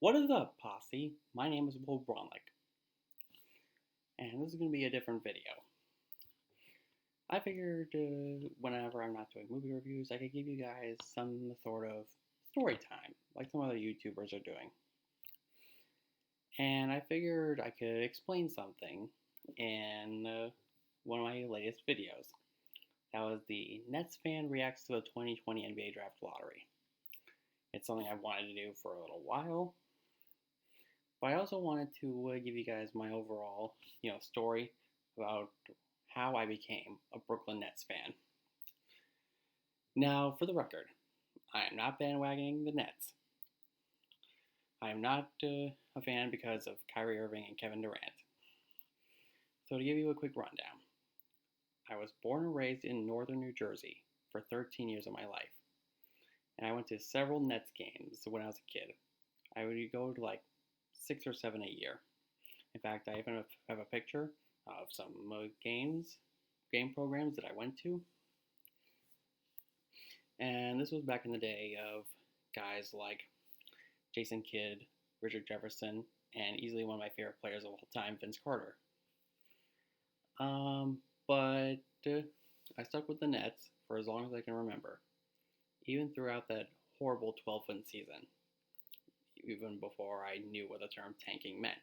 What is up, posse? My name is Will Bronlick, and this is going to be a different video. I figured whenever I'm not doing movie reviews, I could give you guys some sort of story time, like some other YouTubers are doing. And I figured I could explain something in one of my latest videos. That was the Nets fan reacts to the 2020 NBA Draft Lottery. It's something I've wanted to do for a little while. But I also wanted to give you guys my overall, story about how I became a Brooklyn Nets fan. Now, for the record, I am not bandwagoning the Nets. I am not a fan because of Kyrie Irving and Kevin Durant. So to give you a quick rundown, I was born and raised in northern New Jersey for 13 years of my life. And I went to several Nets games when I was a kid. I would go to like 6 or 7 a year. In fact, I even have a picture of some game programs that I went to. And this was back in the day of guys like Jason Kidd, Richard Jefferson, and easily one of my favorite players of all time, Vince Carter. But I stuck with the Nets for as long as I can remember, even throughout that horrible 12-win season, even before I knew what the term tanking meant.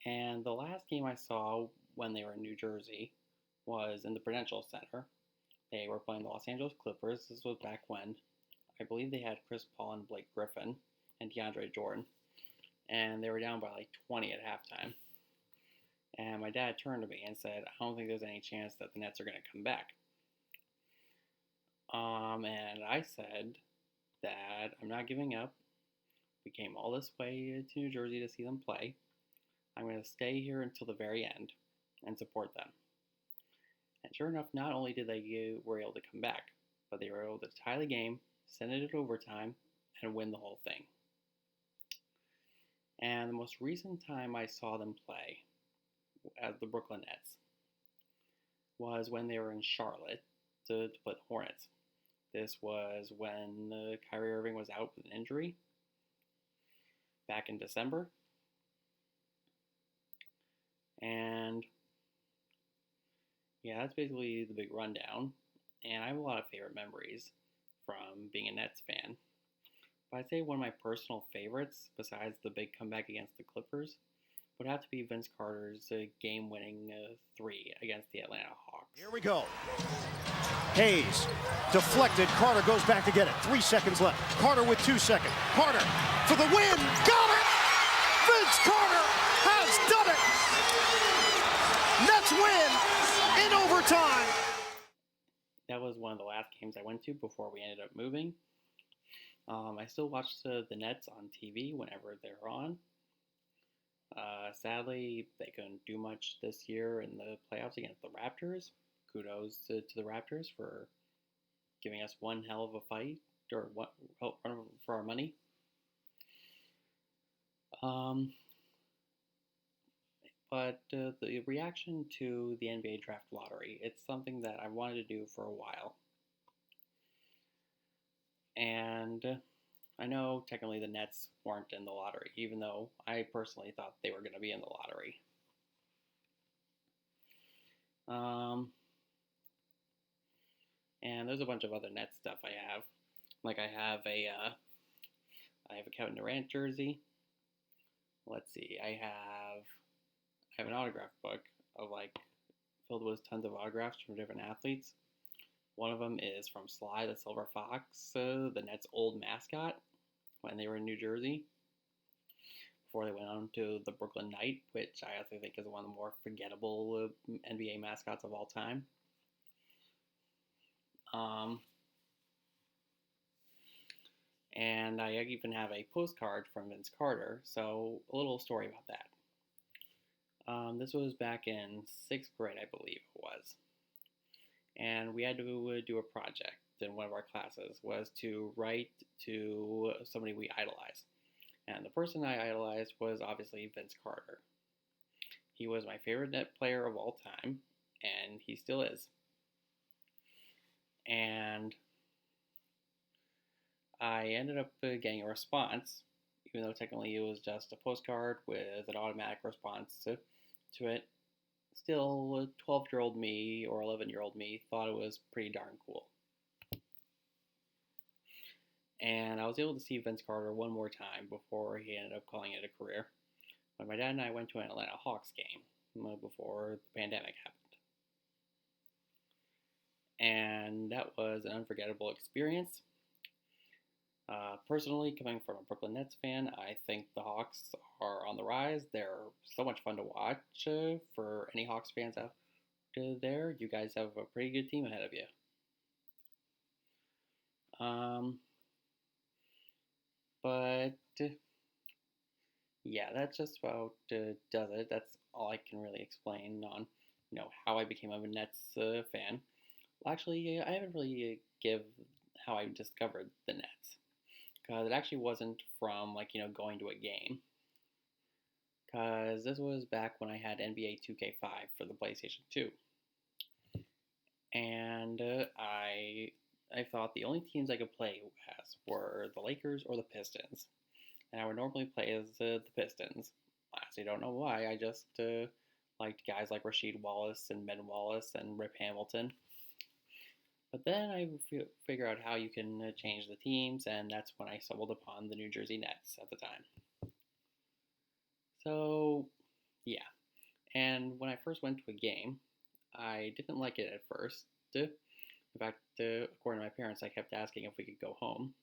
And the last game I saw when they were in New Jersey was in the Prudential Center. They were playing the Los Angeles Clippers. This was back when I believe they had Chris Paul and Blake Griffin and DeAndre Jordan. And they were down by like 20 at halftime. And my dad turned to me and said, I don't think there's any chance that the Nets are going to come back. And I said that I'm not giving up. We came all this way to New Jersey to see them play. I'm going to stay here until the very end and support them. And sure enough, not only did they were able to come back, but they were able to tie the game, send it to overtime, and win the whole thing. And the most recent time I saw them play as the Brooklyn Nets was when they were in Charlotte to play the Hornets. This was when Kyrie Irving was out with an injury back in December. And yeah, that's basically the big rundown. And I have a lot of favorite memories from being a Nets fan. But I'd say one of my personal favorites, besides the big comeback against the Clippers, would have to be Vince Carter's game-winning three against the Atlanta Hawks. Here we go. Hayes, deflected. Carter goes back to get it. 3 seconds left. Carter with 2 seconds. Carter for the win. Got it! Vince Carter has done it! Nets win in overtime. That was one of the last games I went to before we ended up moving. I still watch the Nets on TV whenever they're on. Sadly, they couldn't do much this year in the playoffs against the Raptors. Kudos to the Raptors for giving us one hell of a fight, or what for our money. But the reaction to the NBA Draft Lottery, it's something that I wanted to do for a while. And I know technically the Nets weren't in the lottery, even though I personally thought they were going to be in the lottery. And there's a bunch of other Nets stuff I have. Like I have a Kevin Durant jersey. Let's see, I have an autograph book of filled with tons of autographs from different athletes. One of them is from Sly the Silver Fox, the Nets' old mascot, when they were in New Jersey, before they went on to the Brooklyn Knight, which I also think is one of the more forgettable NBA mascots of all time. And I even have a postcard from Vince Carter, so a little story about that. This was back in 6th grade, I believe it was. And we had to do a project in one of our classes, was to write to somebody we idolized. And the person I idolized was obviously Vince Carter. He was my favorite net player of all time, and he still is. And I ended up getting a response, even though technically it was just a postcard with an automatic response to it. Still, 12-year-old me or 11-year-old me thought it was pretty darn cool. And I was able to see Vince Carter one more time before he ended up calling it a career, when my dad and I went to an Atlanta Hawks game before the pandemic happened. And that was an unforgettable experience. Personally, coming from a Brooklyn Nets fan, I think the Hawks are on the rise. They're so much fun to watch for any Hawks fans out there. You guys have a pretty good team ahead of you. But yeah, that just about does it. That's all I can really explain on, how I became a Nets fan. Well, actually, I haven't really give how I discovered the Nets, because it actually wasn't from going to a game. Because this was back when I had NBA 2K5 for the PlayStation 2, and I thought the only teams I could play as were the Lakers or the Pistons, and I would normally play as the Pistons. I honestly don't know why. I just liked guys like Rasheed Wallace and Ben Wallace and Rip Hamilton. But then I figured out how you can change the teams, and that's when I stumbled upon the New Jersey Nets at the time. So, yeah. And when I first went to a game, I didn't like it at first. In fact, according to my parents, I kept asking if we could go home.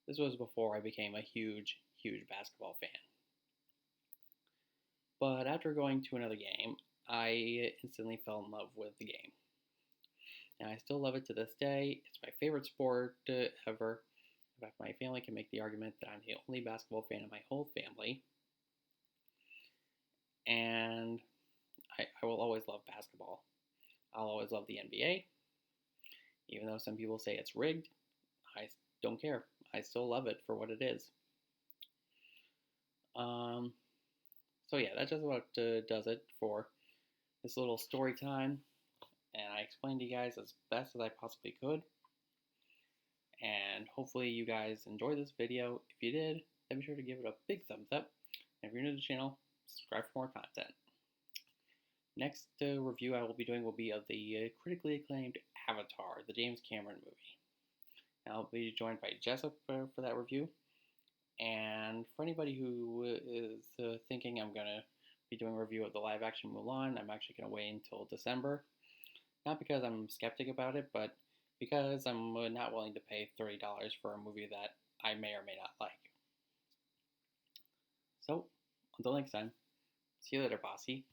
This was before I became a huge, huge basketball fan. But after going to another game, I instantly fell in love with the game. And I still love it to this day. It's my favorite sport ever. In fact, my family can make the argument that I'm the only basketball fan in my whole family. And I will always love basketball. I'll always love the NBA. Even though some people say it's rigged, I don't care. I still love it for what it is. So yeah, that just about does it for this little story time. And I explained to you guys as best as I possibly could. And hopefully you guys enjoyed this video. If you did, then be sure to give it a big thumbs up. And if you're new to the channel, subscribe for more content. Next review I will be doing will be of the critically acclaimed Avatar, the James Cameron movie. And I'll be joined by Jessup for that review. And for anybody who is thinking I'm going to be doing a review of the live-action Mulan, I'm actually going to wait until December. Not because I'm skeptic about it, but because I'm not willing to pay $30 for a movie that I may or may not like. So, until next time, see you later, bossy.